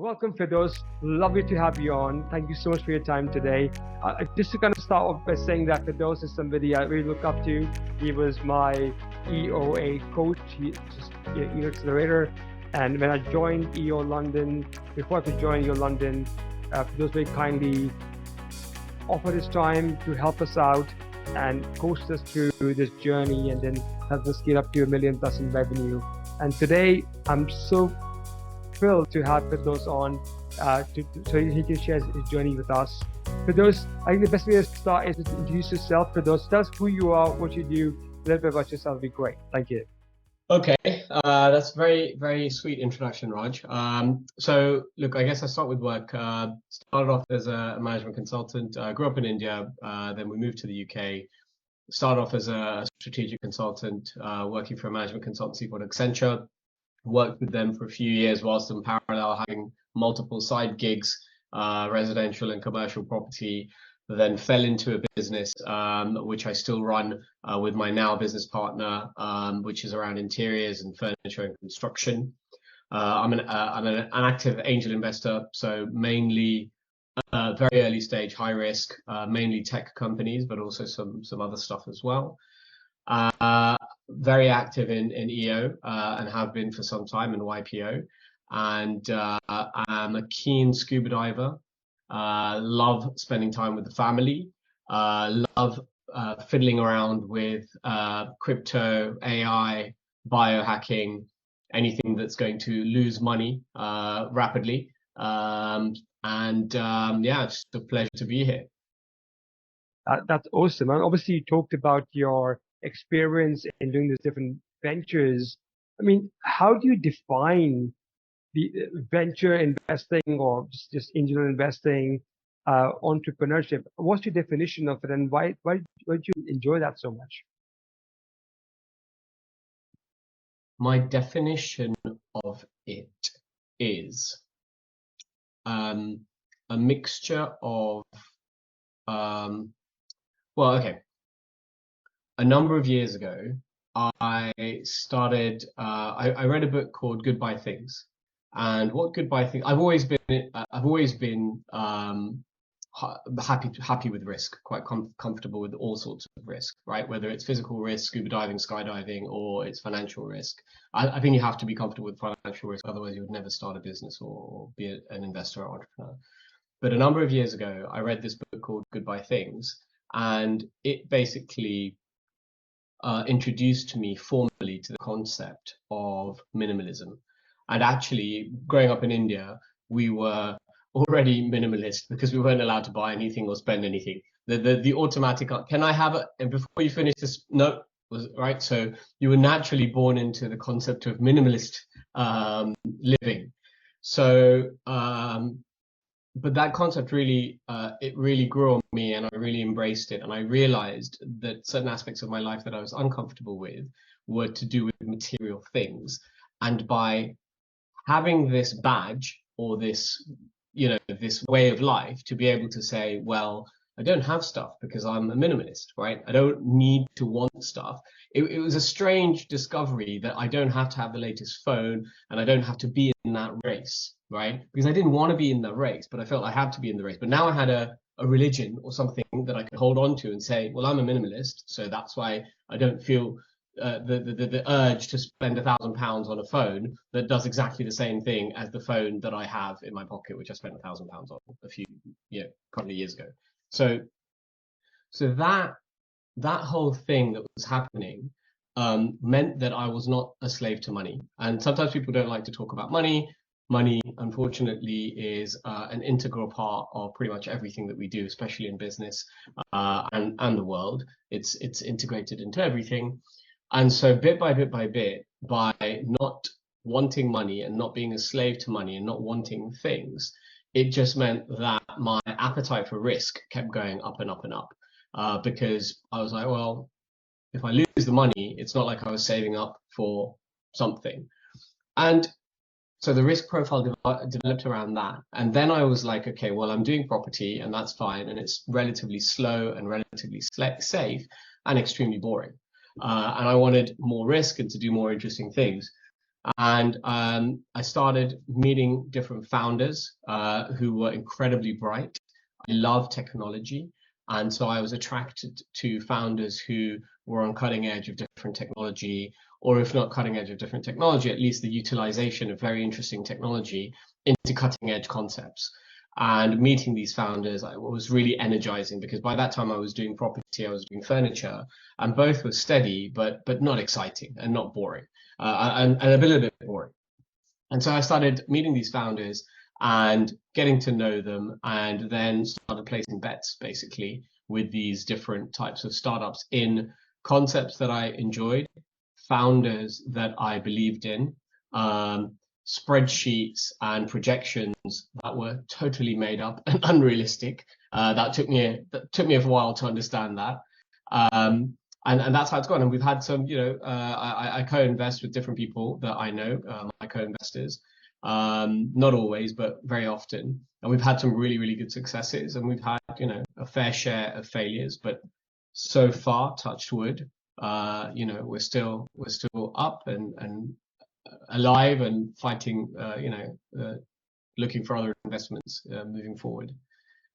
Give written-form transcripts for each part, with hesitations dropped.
Welcome, Firdaus. Lovely to have you on. Thank you so much for your time today. Just to kind of start off by saying that Firdaus is somebody I really look up to. He was my EOA coach, EO Accelerator. And when I joined EO London, before I could join EO London, Firdaus very kindly offered his time to help us out and coach us through this journey and then help us get up to $1 million+ in revenue. And today, I'm so thrilled to have Firdaus on so he can share his journey with us. Firdaus, I think the best way to start is to introduce yourself. Firdaus, tell us who you are, what you do, a little bit about yourself would be great. Thank you. Okay, that's very, very sweet introduction, Raj. So look, I guess I start with work. Started off as a management consultant, grew up in India, then we moved to the UK. Started off as a strategic consultant, working for a management consultancy called Accenture. Worked with them for a few years whilst in parallel having multiple side gigs, residential and commercial property. Then fell into a business which I still run with my now business partner, which is around interiors and furniture and construction. I'm an active angel investor, so mainly very early stage, high risk, mainly tech companies, but also some other stuff as well. Very active in EO and have been for some time in YPO, and I'm a keen scuba diver. Love spending time with the family. Love fiddling around with crypto, AI, biohacking, anything that's going to lose money rapidly. Yeah, it's just a pleasure to be here. That's awesome. And obviously, you talked about your experience in doing these different ventures. I mean, how do you define the venture investing or just angel investing, entrepreneurship? What's your definition of it, and why do you enjoy that so much? My definition of it is a mixture of a number of years ago, I started. I read a book called Goodbye Things, and what Goodbye Things. I've always been happy with risk, quite comfortable with all sorts of risk, right? Whether it's physical risk, scuba diving, skydiving, or it's financial risk. I think you have to be comfortable with financial risk, otherwise you would never start a business or be an investor or entrepreneur. But a number of years ago, I read this book called Goodbye Things, and it basically introduced me formally to the concept of minimalism. And actually, growing up in India, we were already minimalist because we weren't allowed to buy anything or spend anything. The automatic, can I have it? And before you finish this, no, was right. So you were naturally born into the concept of minimalist living. So, but that concept really, it really grew on me, and I really embraced it. And I realized that certain aspects of my life that I was uncomfortable with were to do with material things. And by having this badge or this, this way of life, to be able to say, well, I don't have stuff because I'm a minimalist, right? I don't need to want stuff. It was a strange discovery that I don't have to have the latest phone and I don't have to be in that race, right? Because I didn't want to be in that race, but I felt I had to be in the race. But now I had a religion or something that I could hold on to and say, well, I'm a minimalist, so that's why I don't feel the urge to spend £1,000 on a phone that does exactly the same thing as the phone that I have in my pocket, which I spent £1,000 on couple of years ago. So that whole thing that was happening meant that I was not a slave to money. And sometimes people don't like to talk about money. Money, unfortunately, is an integral part of pretty much everything that we do, especially in business and the world. It's integrated into everything. And so bit by bit, by not wanting money and not being a slave to money and not wanting things, it just meant that my appetite for risk kept going up and up and up, because I was like, well, if I lose the money, it's not like I was saving up for something. And so the risk profile developed around that. And then I was like, okay, well, I'm doing property and that's fine. And it's relatively slow and relatively safe and extremely boring. And I wanted more risk and to do more interesting things. And I started meeting different founders who were incredibly bright. I love technology. And so I was attracted to founders who were on cutting edge of different technology, or if not cutting edge of different technology, at least the utilization of very interesting technology into cutting edge concepts. And meeting these founders was really energizing, because by that time I was doing property, I was doing furniture, and both were steady, but not exciting and not boring, and a little bit boring. And so I started meeting these founders and getting to know them, and then started placing bets basically with these different types of startups in concepts that I enjoyed, founders that I believed in, spreadsheets and projections that were totally made up and unrealistic. That took me a while to understand that. And that's how it's gone. And we've had some, I co-invest with different people that I know, my co-investors, not always, but very often. And we've had some really, really good successes, and we've had, a fair share of failures, but so far, touched wood, we're still up and alive and fighting, looking for other investments moving forward.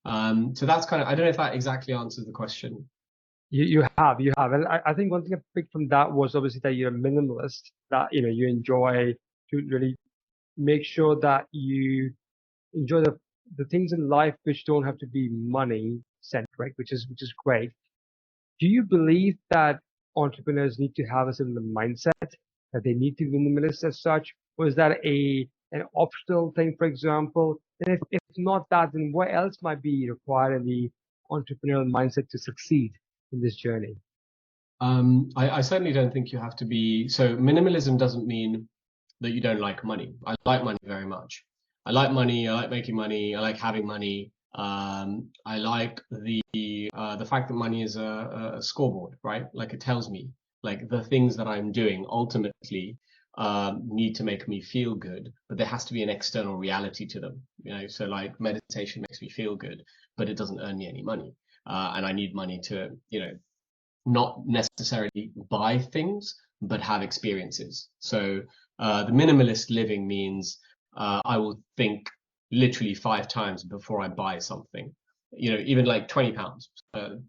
So that's kind of, I don't know if that exactly answers the question. You have. And I think one thing I picked from that was obviously that you're a minimalist, that, you enjoy to really make sure that you enjoy the things in life which don't have to be money centric, which is great. Do you believe that entrepreneurs need to have a similar mindset, that they need to be minimalist as such? Or is that an optional thing, for example? And if not that, then what else might be required in the entrepreneurial mindset to succeed in this journey? I certainly don't think you have to be. So minimalism doesn't mean that you don't like money. I like money very much. I like money. I like making money. I like having money. I like the fact that money is a scoreboard, right? Like, it tells me, like, the things that I'm doing ultimately need to make me feel good, but there has to be an external reality to them. So like meditation makes me feel good, but it doesn't earn me any money, and I need money to, not necessarily buy things, but have experiences. So the minimalist living means I will think literally 5 times before I buy something. Even like £20,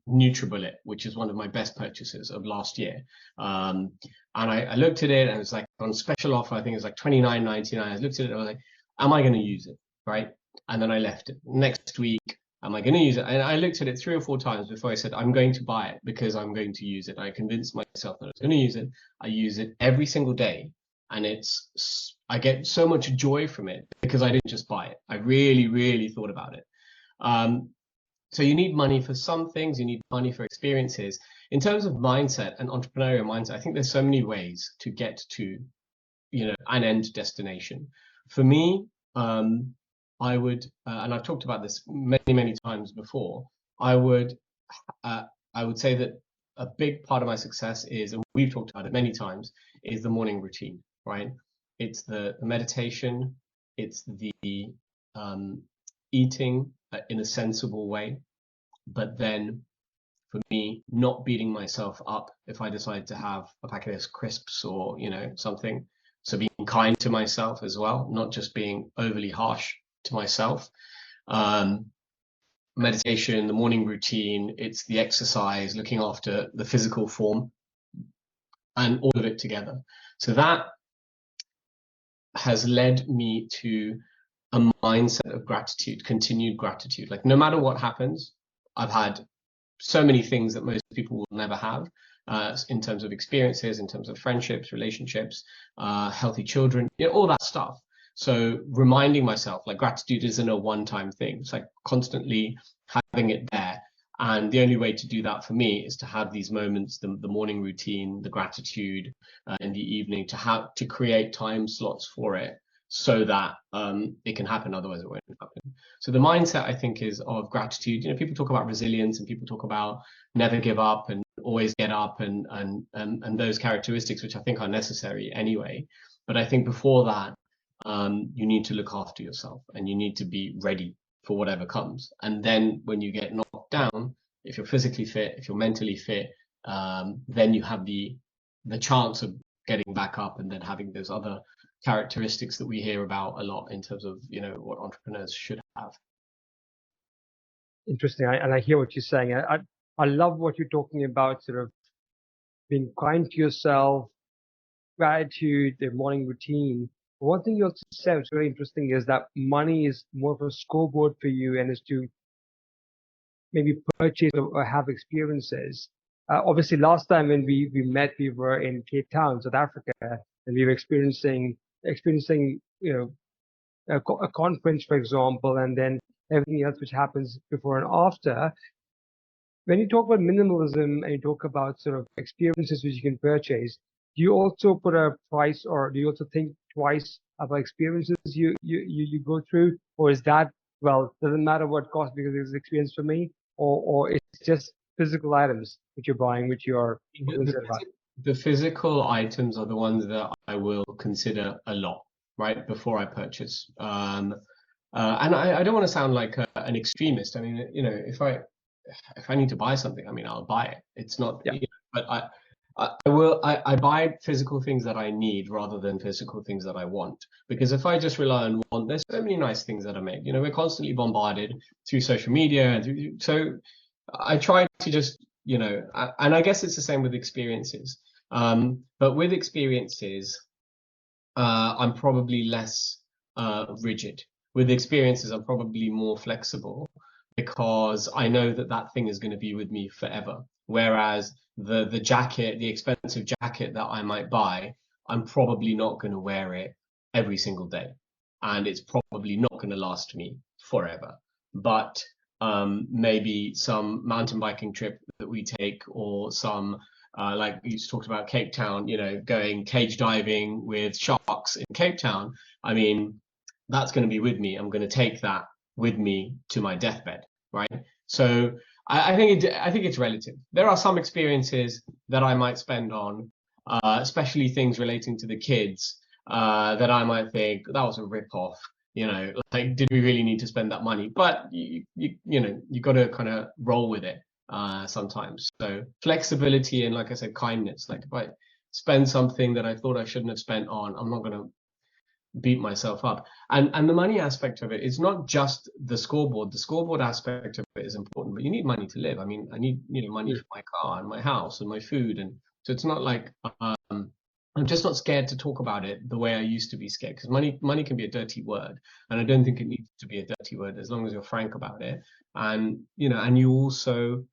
NutriBullet, which is one of my best purchases of last year. And I looked at it, and it was like on special offer. I think it was like £29.99. I looked at it and I was like, am I going to use it? Right. And then I left it. Next week, am I going to use it? And I looked at it 3 or 4 times before I said, I'm going to buy it because I'm going to use it. I convinced myself that I was going to use it. I use it every single day. And I get so much joy from it because I didn't just buy it. I really, really thought about it. So you need money for some things. You need money for experiences. In terms of mindset and entrepreneurial mindset, I think there's so many ways to get to, an end destination. For me, I would, and I've talked about this many, many times before, I would say that a big part of my success is, and we've talked about it many times, is the morning routine, right? It's the meditation, it's the eating in a sensible way, but then for me, not beating myself up if I decide to have a packet of crisps or, something. So being kind to myself as well, not just being overly harsh to myself. Meditation, the morning routine, it's the exercise, looking after the physical form, and all of it together. So that has led me to a mindset of gratitude, continued gratitude. Like, no matter what happens, I've had so many things that most people will never have, in terms of experiences, in terms of friendships, relationships, healthy children, all that stuff. So reminding myself, like, gratitude isn't a one-time thing. It's like constantly having it there. And the only way to do that for me is to have these moments, the morning routine, the gratitude in the evening, to create time slots for it so that it can happen. Otherwise, it won't happen. So the mindset, I think, is of gratitude. People talk about resilience, and people talk about never give up and always get up, and those characteristics, which I think are necessary anyway. But I think before that, you need to look after yourself, and you need to be ready for whatever comes. And then when you get knocked down, if you're physically fit, if you're mentally fit, then you have the chance of getting back up and then having those other characteristics that we hear about a lot in terms of, what entrepreneurs should have. Interesting. And I hear what you're saying. I love what you're talking about, sort of being kind to yourself, gratitude, the morning routine. One thing you also said was very interesting is that money is more of a scoreboard for you and is to maybe purchase or have experiences. Obviously, last time when we met, we were in Cape Town, South Africa, and we were experiencing a conference, for example, and then everything else which happens before and after. When you talk about minimalism and you talk about sort of experiences which you can purchase, do you also put a price, or do you also think twice about experiences you go through, or is that, well, doesn't matter what cost because it's experience for me, or it's just physical items which you're buying, which you're concerned about? The physical items are the ones that I will consider a lot, right, before I purchase. And I don't want to sound like an extremist. I mean, if I need to buy something, I mean, I'll buy it. It's not, Yeah. but I buy physical things that I need rather than physical things that I want. Because if I just rely on want, there's so many nice things that are made. We're constantly bombarded through social media, and so I try to just, and I guess it's the same with experiences. But with experiences, I'm probably less rigid. With experiences, I'm probably more flexible, because I know that that thing is going to be with me forever. Whereas the expensive jacket that I might buy, I'm probably not going to wear it every single day, and it's probably not going to last me forever. But maybe some mountain biking trip that we take, or some like you talked about Cape Town, going cage diving with sharks in Cape Town. I mean, that's going to be with me. I'm going to take that with me to my deathbed, right? So I think it's relative. There are some experiences that I might spend on, especially things relating to the kids, that I might think that was a rip-off. Like, did we really need to spend that money? But you got to kind of roll with it sometimes. So flexibility and, like I said, kindness. Like, if I spend something that I thought I shouldn't have spent on, I'm not going to beat myself up. And the money aspect of it is not just the scoreboard. The scoreboard aspect of it is important, but you need money to live. I mean, I need money for my car and my house and my food, and so it's not like I'm just not scared to talk about it the way I used to be scared, because money can be a dirty word, and I don't think it needs to be a dirty word as long as you're frank about it, and and you also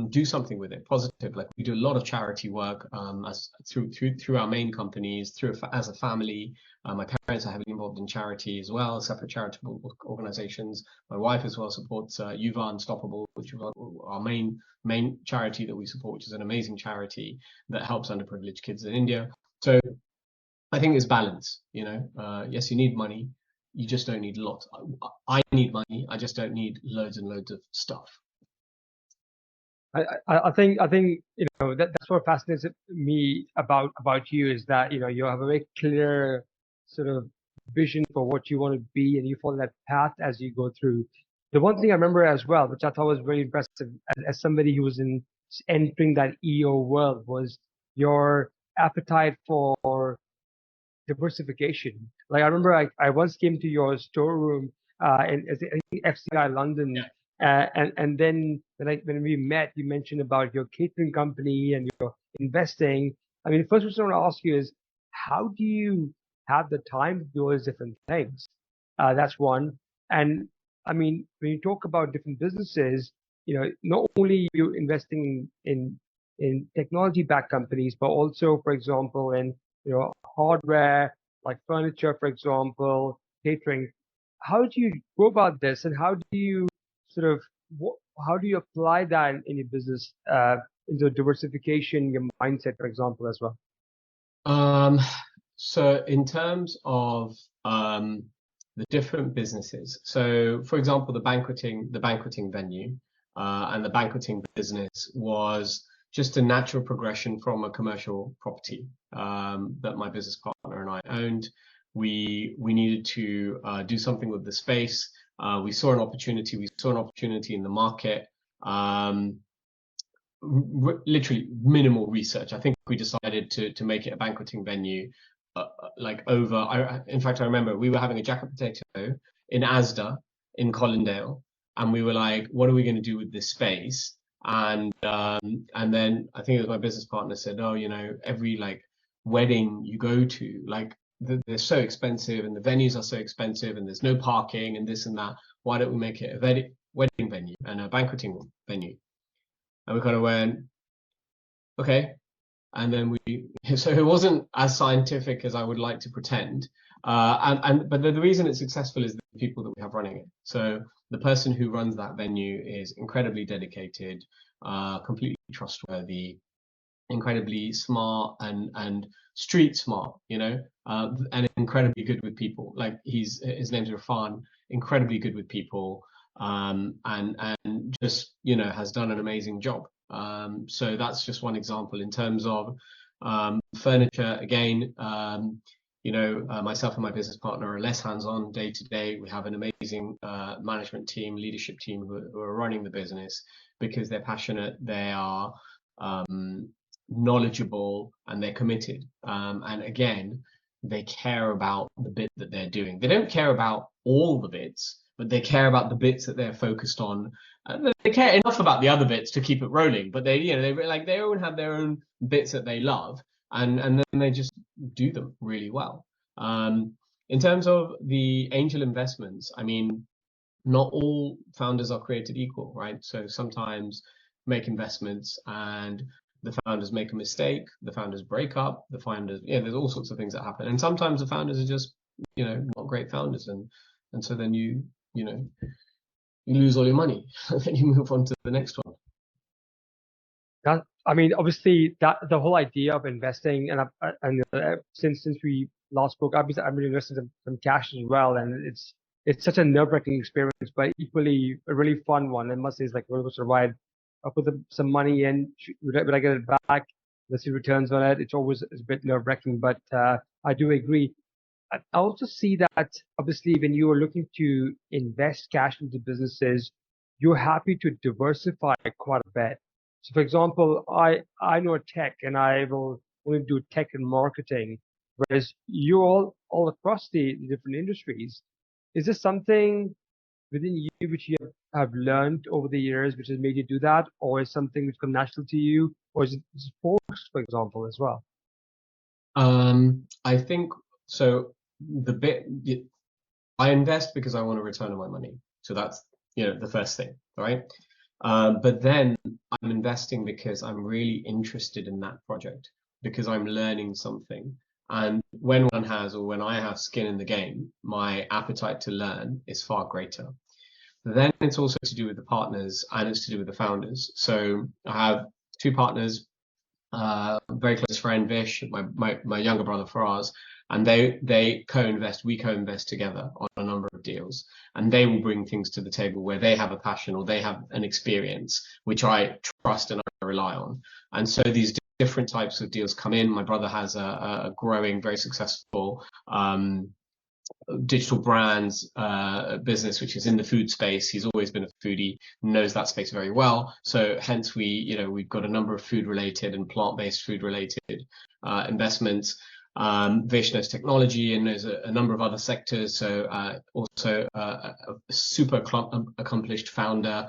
do something with it positive. Like, we do a lot of charity work as through our main companies, as a family. My parents are heavily involved in charity as well, separate charitable organizations. My wife as well supports Yuva Unstoppable, which is our main charity that we support, which is an amazing charity that helps underprivileged kids in India. So I think it's balance. Yes, you need money. You just don't need lots. I need money. I just don't need loads and loads of stuff. I think that's what fascinates me about you, is that you have a very clear sort of vision for what you want to be, and you follow that path as you go through. The one thing I remember as well, which I thought was very impressive as somebody who was entering that EO world, was your appetite for diversification. Like, I remember I once came to your storeroom in I think FCI London. Yeah. And then when we met, you mentioned about your catering company and your investing. I mean, the first question I want to ask you is, how do you have the time to do all these different things? That's one. And I mean, when you talk about different businesses, not only you investing in technology-backed companies, but also, for example, in hardware like furniture, for example, catering. How do you go about this, and how do you sort of how do you apply that in your business, into diversification, your mindset, for example, as well? So in terms of the different businesses, so for example, the banqueting venue and the banqueting business was just a natural progression from a commercial property that my business partner and I owned. We needed to do something with the space. We saw an opportunity in the market. literally minimal research. I think we decided to make it a banqueting venue. In fact, I remember we were having a jacket potato in Asda in Colindale, and we were like, "What are we going to do with this space?" And then I think it was my business partner said, "Oh, every like wedding you go to, like they're so expensive, and the venues are so expensive, and there's no parking, and this and that. Why don't we make it a wedding venue and a banqueting venue?" And we kind of went, okay. And then so it wasn't as scientific as I would like to pretend. But the reason it's successful is the people that we have running it. So the person who runs that venue is incredibly dedicated, completely trustworthy, incredibly smart and street smart, and incredibly good with people. Like his name's Irfan, incredibly good with people, and just has done an amazing job. So that's just one example. In terms of furniture, again, myself and my business partner are less hands-on day to day. We have an amazing management team, leadership team who are running the business because they're passionate, they are knowledgeable, and they're committed. And again, they care about the bit that they're doing. They don't care about all the bits, but they care about the bits that they're focused on. They care enough about the other bits to keep it rolling, but they all have their own bits that they love, and then they just do them really well. In terms of the angel investments, I mean, not all founders are created equal, right? So sometimes make investments and the founders make a mistake, the founders break up, there's all sorts of things that happen. And sometimes the founders are just, not great founders. And so then you lose all your money and then you move on to the next one. I mean, obviously, that the whole idea of investing, and since we last spoke, I've been invested in some cash as well, and it's such a nerve-wracking experience, but equally a really fun one. I must say, it's like a roller coaster ride. I put some money in, would I get it back? Let's see returns on it. It's always a bit nerve-wracking, but I do agree. I also see that obviously when you are looking to invest cash into businesses, you're happy to diversify quite a bit. So for example, I know tech and I will only do tech and marketing, whereas you're all across the different industries. Is this something within you which you have learned over the years which has made you do that, or is something which comes natural to you, or is it forced, for example, as well? I think so. I invest because I want a return on my money. So that's, the first thing, right? But then I'm investing because I'm really interested in that project, because I'm learning something. And when I have skin in the game, my appetite to learn is far greater. Then it's also to do with the partners and it's to do with the founders. So I have two partners, very close friend Vish, my younger brother Faraz, and they co-invest, we co-invest together on a number of deals, and they will bring things to the table where they have a passion or they have an experience which I trust and I rely on. And so these different types of deals come in. My brother has a growing, very successful digital brands business which is in the food space. He's always been a foodie, knows that space very well, so hence we've got a number of food related and plant-based food related investments. Vish knows technology and knows a number of other sectors, so also a super accomplished founder.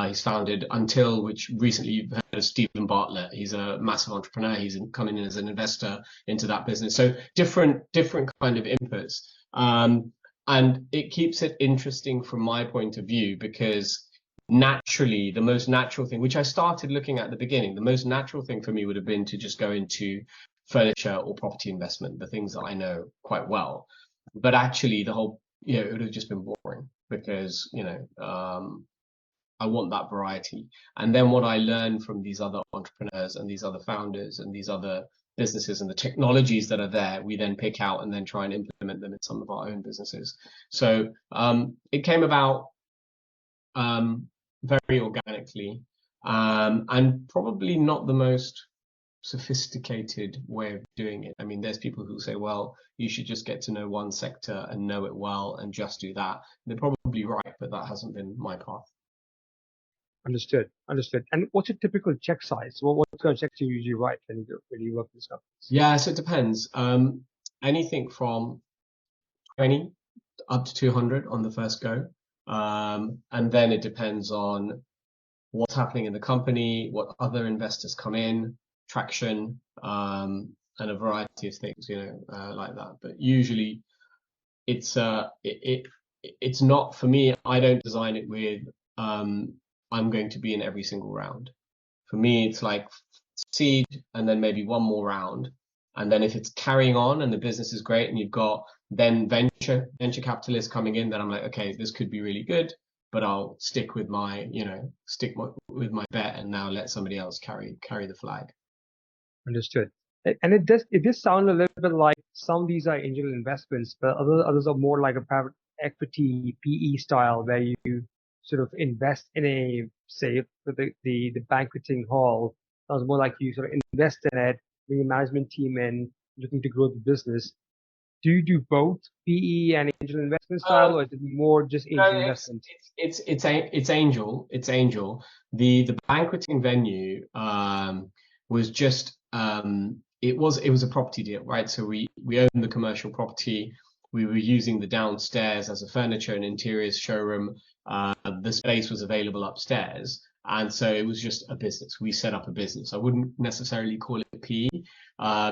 He's founded Until, which recently you've heard of Stephen Bartlett. He's a massive entrepreneur. He's coming in as an investor into that business, so different kind of inputs. And it keeps it interesting from my point of view, because naturally, the most natural thing, which I started looking at the beginning, the most natural thing for me would have been to just go into furniture or property investment, the things that I know quite well. But actually, the whole, it would have just been boring because, I want that variety. And then what I learned from these other entrepreneurs and these other founders and these other businesses and the technologies that are there, we then pick out and then try and implement them in some of our own businesses. So it came about very organically, and probably not the most sophisticated way of doing it. I mean, there's people who say, well, you should just get to know one sector and know it well and just do that. They're probably right, but that hasn't been my path. Understood. Understood. And what's your typical check size? What kind of checks do you usually write when you work with companies? Yeah, so it depends. Anything from 20 up to 200 on the first go. And then it depends on what's happening in the company, what other investors come in, traction, and a variety of things, like that. But usually it's not for me. I don't design it with I'm going to be in every single round. For me, it's like seed and then maybe one more round. And then if it's carrying on and the business is great and you've got then venture capitalists coming in, then I'm like, okay, this could be really good, but I'll stick with my, with my bet and now let somebody else carry the flag. Understood. And it does sound a little bit like some of these are angel investments, but others are more like a private equity PE style where you sort of invest in a, say, for the banqueting hall. Sounds more like you sort of invest in it, bring a management team in, looking to grow the business. Do you do both PE and angel investment style, or is it more just No, angel investment? it's angel. It's angel. The banqueting venue was just it was a property deal, right? So we owned the commercial property. We were using the downstairs as a furniture and interiors showroom. The space was available upstairs, and so it was just a business. We set up a business. I wouldn't necessarily call it PE,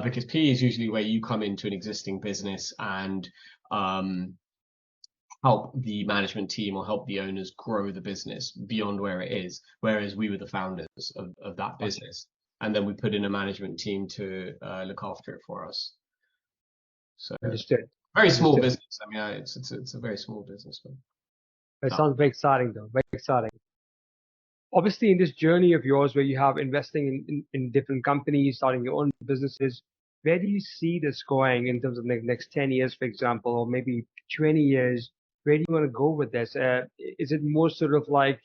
because PE is usually where you come into an existing business and help the management team or help the owners grow the business beyond where it is. Whereas we were the founders of that business. And then we put in a management team to look after it for us. So Understood. very small Understood. business. I mean, it's a very small business. It sounds very exciting, though. Very exciting. Obviously, in this journey of yours where you have investing in different companies, starting your own businesses, where do you see this going in terms of the next 10 years, for example, or maybe 20 years? Where do you want to go with this? Is it more sort of like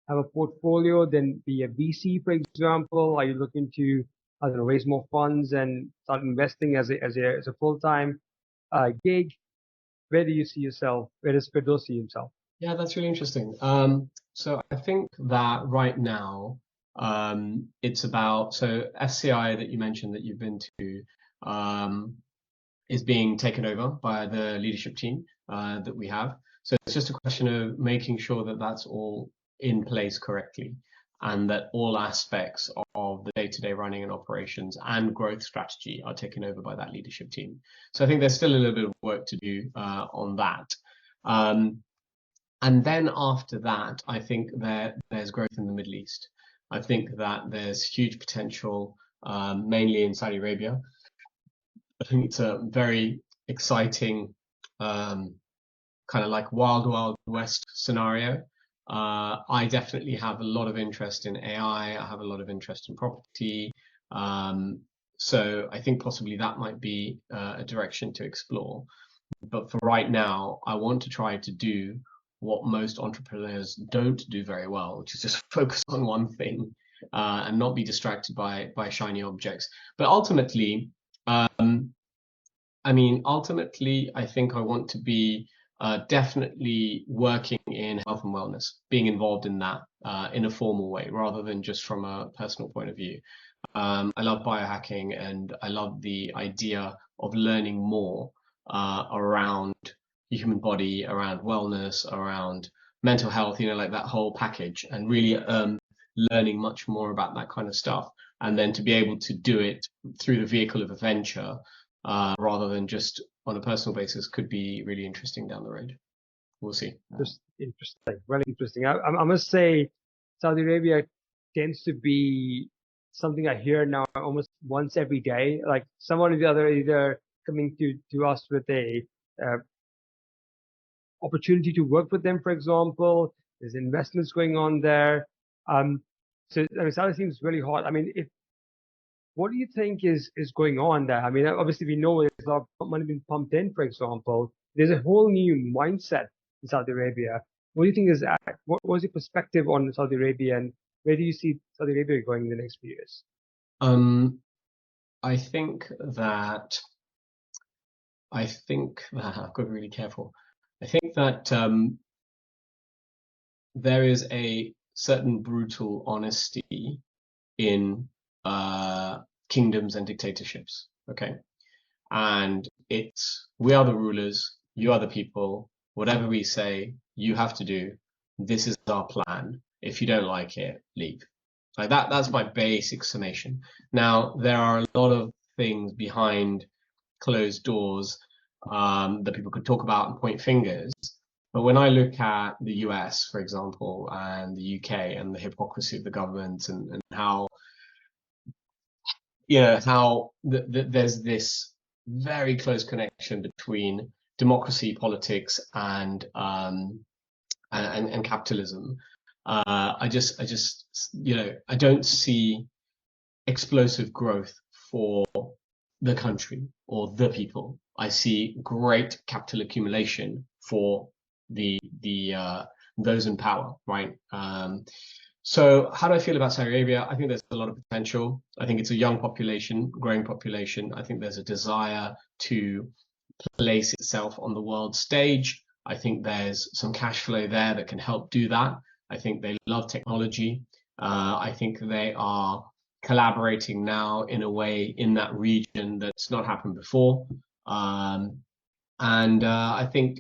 have a portfolio, then be a VC, for example? Are you looking to, I don't know, raise more funds and start investing as a full-time gig? Where do you see yourself? Where does Firdous see himself? Yeah, that's really interesting. So I think that right now, it's about, so SCI that you mentioned that you've been to, is being taken over by the leadership team that we have. So it's just a question of making sure that that's all in place correctly and that all aspects of the day-to-day running and operations and growth strategy are taken over by that leadership team. So I think there's still a little bit of work to do on that. And then after that, I think there's growth in the Middle East. I think that there's huge potential, mainly in Saudi Arabia. I think it's a very exciting, kind of like wild west scenario. I definitely have a lot of interest in AI. I have a lot of interest in property. So I think possibly that might be a direction to explore. But for right now, I want to try to do what most entrepreneurs don't do very well, which is just focus on one thing and not be distracted by shiny objects. But ultimately, ultimately, I think I want to be definitely working in health and wellness, being involved in that in a formal way, rather than just from a personal point of view. I love biohacking and I love the idea of learning more around the human body, around wellness, around mental health, like that whole package, and really learning much more about that kind of stuff. And then to be able to do it through the vehicle of a venture rather than just on a personal basis could be really interesting down the road. We'll see. Just interesting, really interesting. I must say, Saudi Arabia tends to be something I hear now almost once every day. Like someone or the other either coming to us with a opportunity to work with them, for example. There's investments going on there. So I mean, Saudi seems really hot. I mean, what do you think is going on there? I mean, obviously we know there's a lot of money being pumped in, for example. There's a whole new mindset in Saudi Arabia. What do you think is that? What was your perspective on Saudi Arabia, and where do you see Saudi Arabia going in the next few years? I think that I've got to be really careful. I think that there is a certain brutal honesty in kingdoms and dictatorships. Okay. And it's, we are the rulers, you are the people, whatever we say, you have to do. This is our plan. If you don't like it, leave. Like that's my basic summation. Now, there are a lot of things behind closed doors that people could talk about and point fingers. But when I look at the US, for example, and the UK and the hypocrisy of the government and how, how there's this very close connection between democracy, politics, and capitalism. I don't see explosive growth for the country or the people. I see great capital accumulation for those in power, right? So how do I feel about Saudi Arabia? I think there's a lot of potential. I think it's a young population, growing population. I think there's a desire to place itself on the world stage. I think there's some cash flow there that can help do that. I think they love technology. I think they are collaborating now in a way in that region that's not happened before. I think,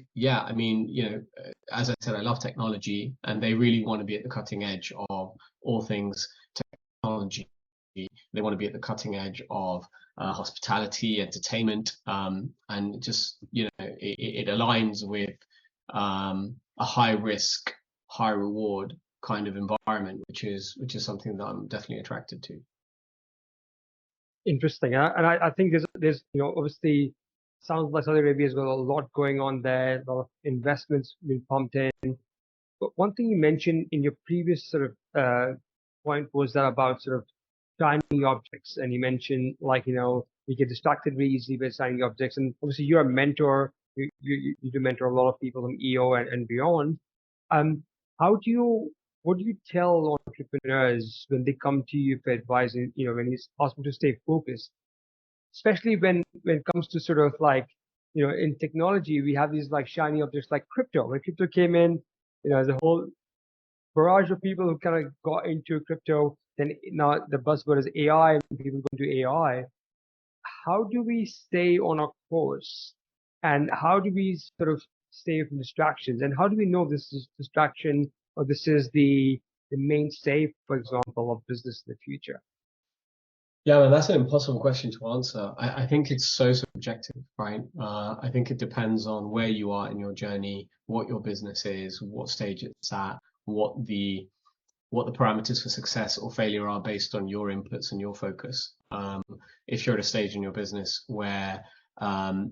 as I said, I love technology, and they really want to be at the cutting edge of all things technology. They want to be at the cutting edge of hospitality, entertainment, and just, it aligns with a high risk, high reward kind of environment, which is something that I'm definitely attracted to. Interesting. And I think there's obviously sounds like Saudi Arabia's got a lot going on there, a lot of investments being pumped in. But one thing you mentioned in your previous sort of point was that about sort of shiny objects, and you mentioned we get distracted really easily by shiny objects. And obviously you're a mentor. You do mentor a lot of people from EO and beyond. What do you tell entrepreneurs when they come to you for advice? When you ask them to stay focused, especially when it comes to sort of in technology, we have these shiny objects like crypto. When crypto came in, there's a whole barrage of people who kind of got into crypto. Then now the buzzword is AI, and people go into AI. How do we stay on our course? And how do we sort of stay from distractions? And how do we know this is distraction or this is the mainstay, for example, of business in the future? Yeah, man, that's an impossible question to answer. I think it's so subjective, right? I think it depends on where you are in your journey, what your business is, what stage it's at, what the parameters for success or failure are based on your inputs and your focus. If you're at a stage in your business where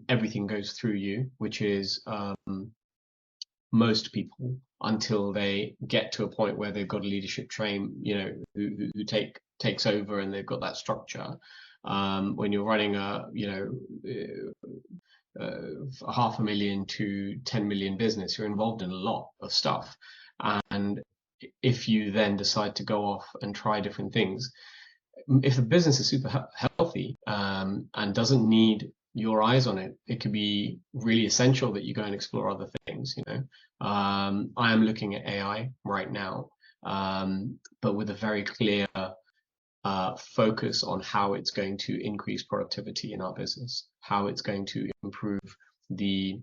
everything goes through you, which is most people, until they get to a point where they've got a leadership train, who takes over and they've got that structure. When you're running a $500,000 to 10 million business, you're involved in a lot of stuff. And if you then decide to go off and try different things, if the business is super healthy and doesn't need your eyes on it, it could be really essential that you go and explore other things. I am looking at AI right now, but with a very clear focus on how it's going to increase productivity in our business, how it's going to improve the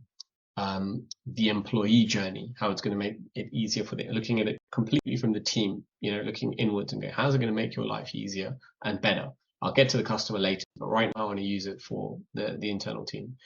employee journey, how it's going to make it easier for looking at it completely from the team, looking inwards and going, how's it going to make your life easier and better? I'll get to the customer later, but right now I want to use it for the internal team.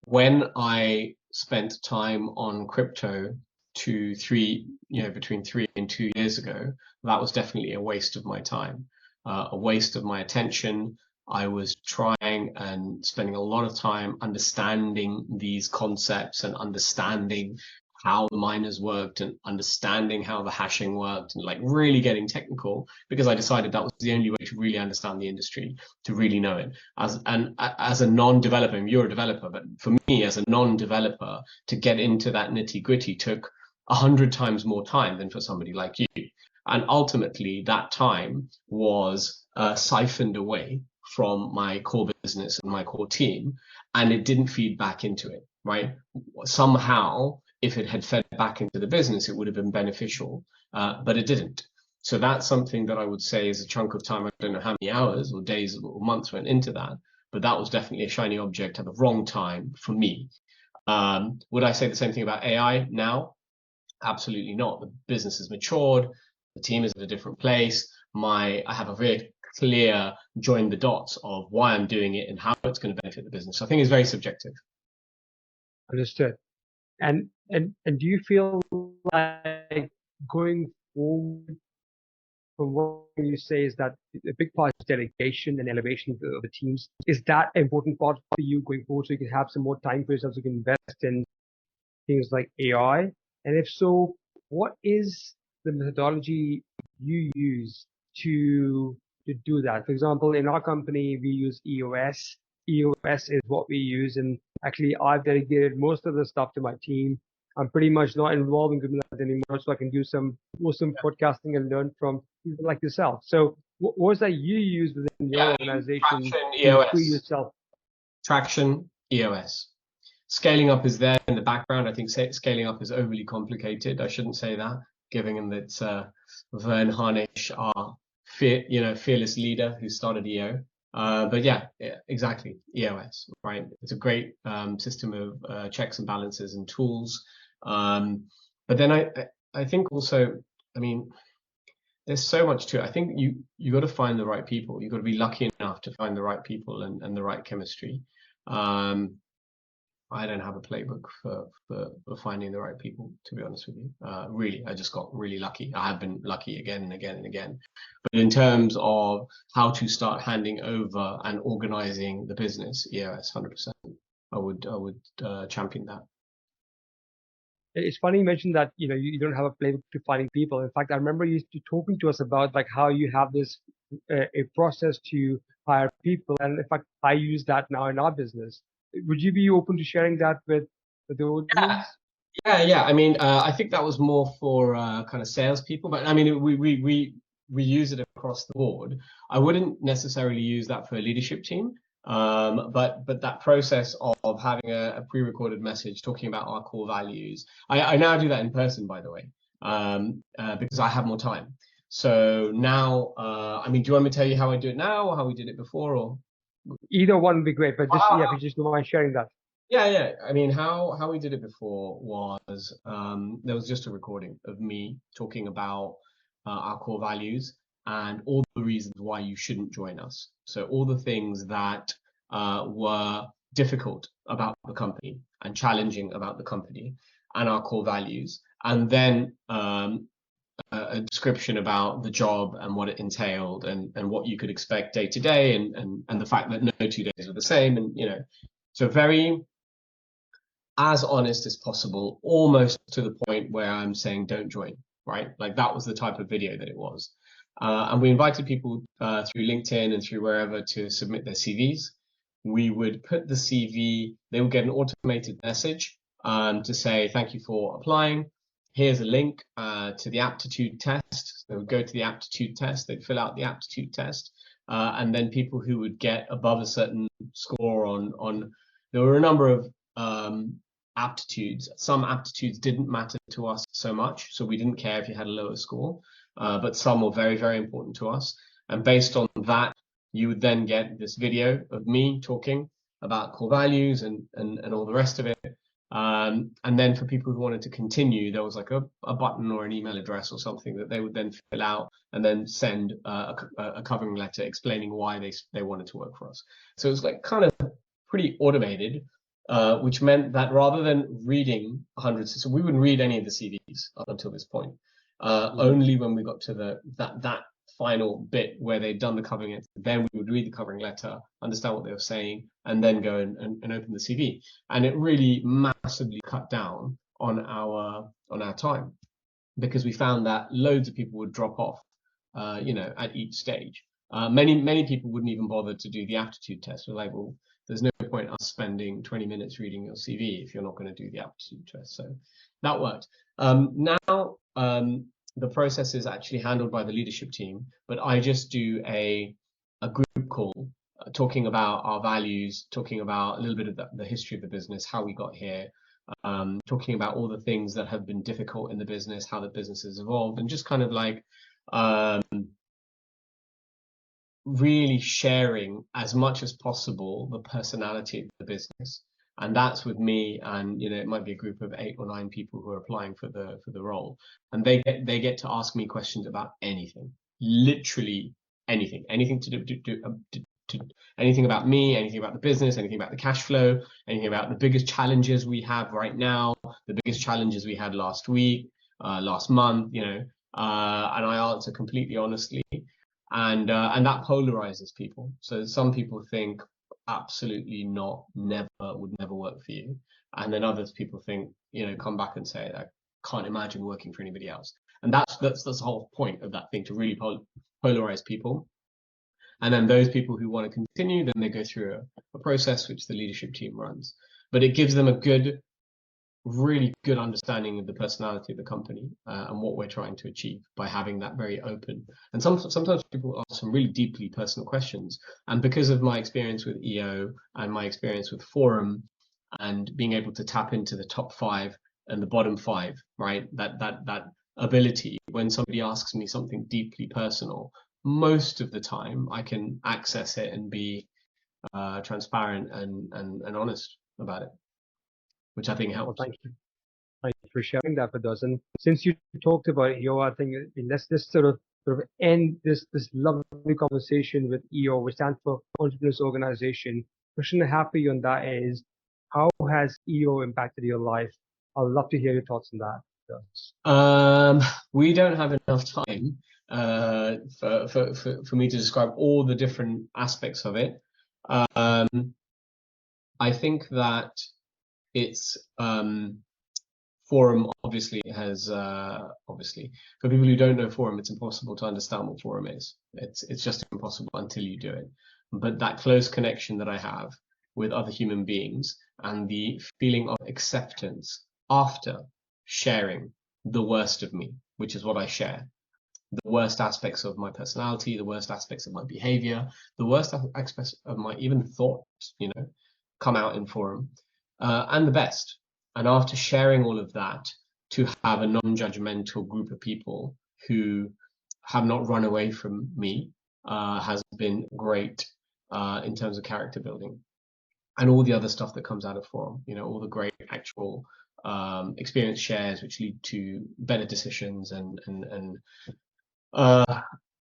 When I spent time on crypto between 3 and 2 years ago, that was definitely a waste of my time, a waste of my attention. I was trying and spending a lot of time understanding these concepts and understanding how the miners worked and understanding how the hashing worked and really getting technical, because I decided that was the only way to really understand the industry, to really know it. As a non-developer, you're a developer, but for me as a non-developer, to get into that nitty-gritty took 100 times more time than for somebody like you. And ultimately that time was siphoned away from my core business and my core team, and it didn't feed back into it, right? Somehow if it had fed back into the business, it would have been beneficial, but it didn't. So that's something that I would say is a chunk of time. I don't know how many hours or days or months went into that, but that was definitely a shiny object at the wrong time for me. Would I say the same thing about AI now? Absolutely not. The business has matured. The team is at a different place. I have a very clear join the dots of why I'm doing it and how it's going to benefit the business. So I think it's very subjective. Understood. And do you feel like going forward, from what you say, is that a big part is delegation and elevation of the teams? Is that an important part for you going forward, so you can have some more time for yourself, so you can invest in things like AI? And if so, what is the methodology you use to do that? For example, in our company, we use EOS. EOS is what we use, and actually, I've delegated most of the stuff to my team. I'm pretty much not involved in Goodman Lantern anymore, so I can do some awesome podcasting and learn from people like yourself. So, what was that you use within your organization to free yourself? Traction, EOS. Scaling up is there in the background. I think scaling up is overly complicated. I shouldn't say that, given that Vern Harnish, our fearless leader who started EO. But yeah, exactly, EOS, right? It's a great system of checks and balances and tools. But then I think also, I mean, there's so much to it. I think you got to find the right people. You've got to be lucky enough to find the right people and the right chemistry. I don't have a playbook for finding the right people, to be honest with you. Really, I just got really lucky. I have been lucky again and again and again. But in terms of how to start handing over and organizing the business, EOS, 100%. I would champion that. It's funny you mentioned that you don't have a playbook to finding people. In fact, I remember you talking to us about like how you have this a process to hire people, and in fact, I use that now in our business. Would you be open to sharing that with the audience? Yeah. I mean, I think that was more for kind of salespeople, but I mean, we use it across the board. I wouldn't necessarily use that for a leadership team, but that process of having a pre-recorded message talking about our core values. I now do that in person, by the way, because I have more time. So now, I mean, do you want me to tell you how I do it now, or how we did it before, or? Either one would be great, but just if you just don't mind sharing that. Yeah. I mean, how we did it before was there was just a recording of me talking about our core values and all the reasons why you shouldn't join us. So all the things that were difficult about the company and challenging about the company and our core values, and then a description about the job and what it entailed and what you could expect day to day, and the fact that no 2 days were the same, and so very as honest as possible, almost to the point where I'm saying don't join, right? Like that was the type of video that it was. And we invited people through LinkedIn and through wherever to submit their CVs. We would put the CV, they would get an automated message to say, thank you for applying. Here's a link to the aptitude test. They would go to the aptitude test, they'd fill out the aptitude test. And then people who would get above a certain score on there were a number of aptitudes. Some aptitudes didn't matter to us so much, so we didn't care if you had a lower score, but some were very, very important to us. And based on that, you would then get this video of me talking about core values and all the rest of it. And then for people who wanted to continue, there was like a button or an email address or something that they would then fill out and then send a covering letter explaining why they wanted to work for us. So it was like kind of pretty automated, which meant that rather than reading hundreds, so we wouldn't read any of the CVs up until this point. Only when we got to that final bit where they'd done the covering letter, then we would read the covering letter, understand what they were saying, and then go and open the CV. And it really massively cut down on our time, because we found that loads of people would drop off, at each stage. Many people wouldn't even bother to do the aptitude test. We're like, well, there's no point us spending 20 minutes reading your CV if you're not going to do the aptitude test. So that worked. Now the process is actually handled by the leadership team, but I just do a group call talking about our values, talking about a little bit of the history of the business, how we got here, talking about all the things that have been difficult in the business, how the business has evolved, and just kind of like um, really sharing as much as possible the personality of the business. And that's with me, and it might be a group of 8 or 9 people who are applying for the role, and they get to ask me questions about anything, literally anything, anything to anything about me, anything about the business, anything about the cash flow, anything about the biggest challenges we have right now, the biggest challenges we had last week, last month, and I answer completely honestly, and that polarizes people. So some people think absolutely not, never, would never work for you, and then others people think, come back and say, I can't imagine working for anybody else. And that's the whole point of that thing, to really polarize people. And then those people who want to continue, then they go through a process which the leadership team runs. But it gives them a really good understanding of the personality of the company, and what we're trying to achieve by having that very open. And sometimes people ask some really deeply personal questions. And because of my experience with EO and my experience with Forum, and being able to tap into the top 5 and the bottom 5, right? That ability, when somebody asks me something deeply personal, most of the time I can access it and be transparent and honest about it, which I think Well, helps. thank you. Thank you for sharing that with us. And since you talked about EO, I think let's just sort of end this lovely conversation with EO, which stands for Entrepreneurs Organization. Question I have for you on that is, how has EO impacted your life? I'd love to hear your thoughts on that. We don't have enough time for me to describe all the different aspects of it. I think that it's Forum obviously has obviously, for people who don't know Forum, it's impossible to understand what Forum is. It's just impossible until you do it. But that close connection that I have with other human beings, and the feeling of acceptance after sharing the worst of me, which is what I share, the worst aspects of my personality, the worst aspects of my behavior, the worst aspects of my even thoughts, come out in Forum, and the best. And after sharing all of that, to have a non-judgmental group of people who have not run away from me has been great in terms of character building, and all the other stuff that comes out of Forum. All the great actual experience shares, which lead to better decisions, and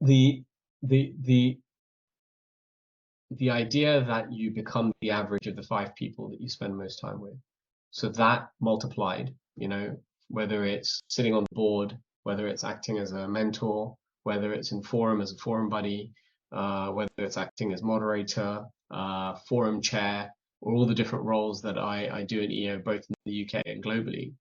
the the the idea that you become the average of the 5 people that you spend most time with. So that multiplied, whether it's sitting on the board, whether it's acting as a mentor, whether it's in Forum as a Forum buddy, whether it's acting as moderator, Forum chair, or all the different roles that I do in EO, both in the UK and globally.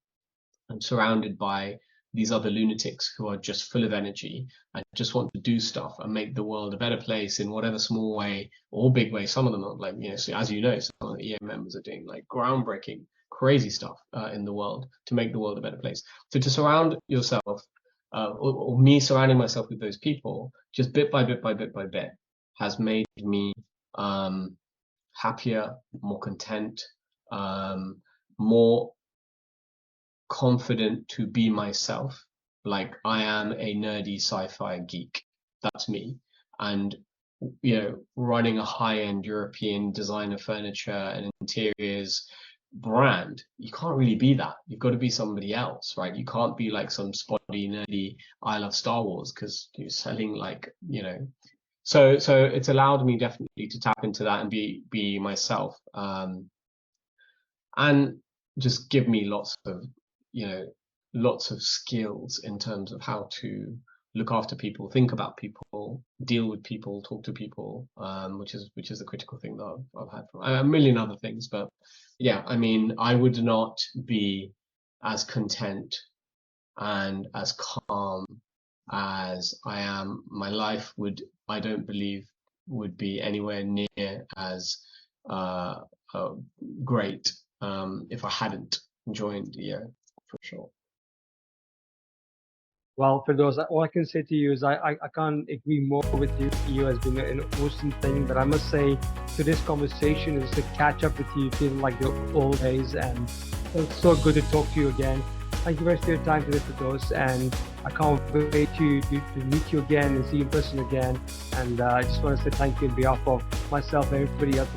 I'm surrounded by these other lunatics who are just full of energy and just want to do stuff and make the world a better place in whatever small way or big way. Some of them are like, so as some of the EO members are doing like groundbreaking, crazy stuff in the world to make the world a better place. So to surround yourself, or me surrounding myself with those people, just bit by bit by bit by bit, has made me happier, more content, more confident to be myself. Like, I am a nerdy sci-fi geek. That's me. And running a high-end European designer furniture and interiors brand, you can't really be that. You've got to be somebody else, right? You can't be like some spotty, nerdy I love Star Wars, because you're selling so it's allowed me definitely to tap into that and be myself, and just give me lots of skills in terms of how to look after people, think about people, deal with people, talk to people, which is the critical thing that I've had from a million other things. But yeah, I mean, I would not be as content and as calm as I am. My life I don't believe, would be anywhere near as great if I hadn't joined EO, for sure. Well, for those, all I can say to you is I can't agree more with you. You has been an awesome thing, but I must say to this conversation is to catch up with you, feeling like the old days, and it's so good to talk to you again. Thank you very much for your time today, Firdaus, and I can't wait to meet you again and see you in person again. And I just want to say thank you on behalf of myself and everybody else.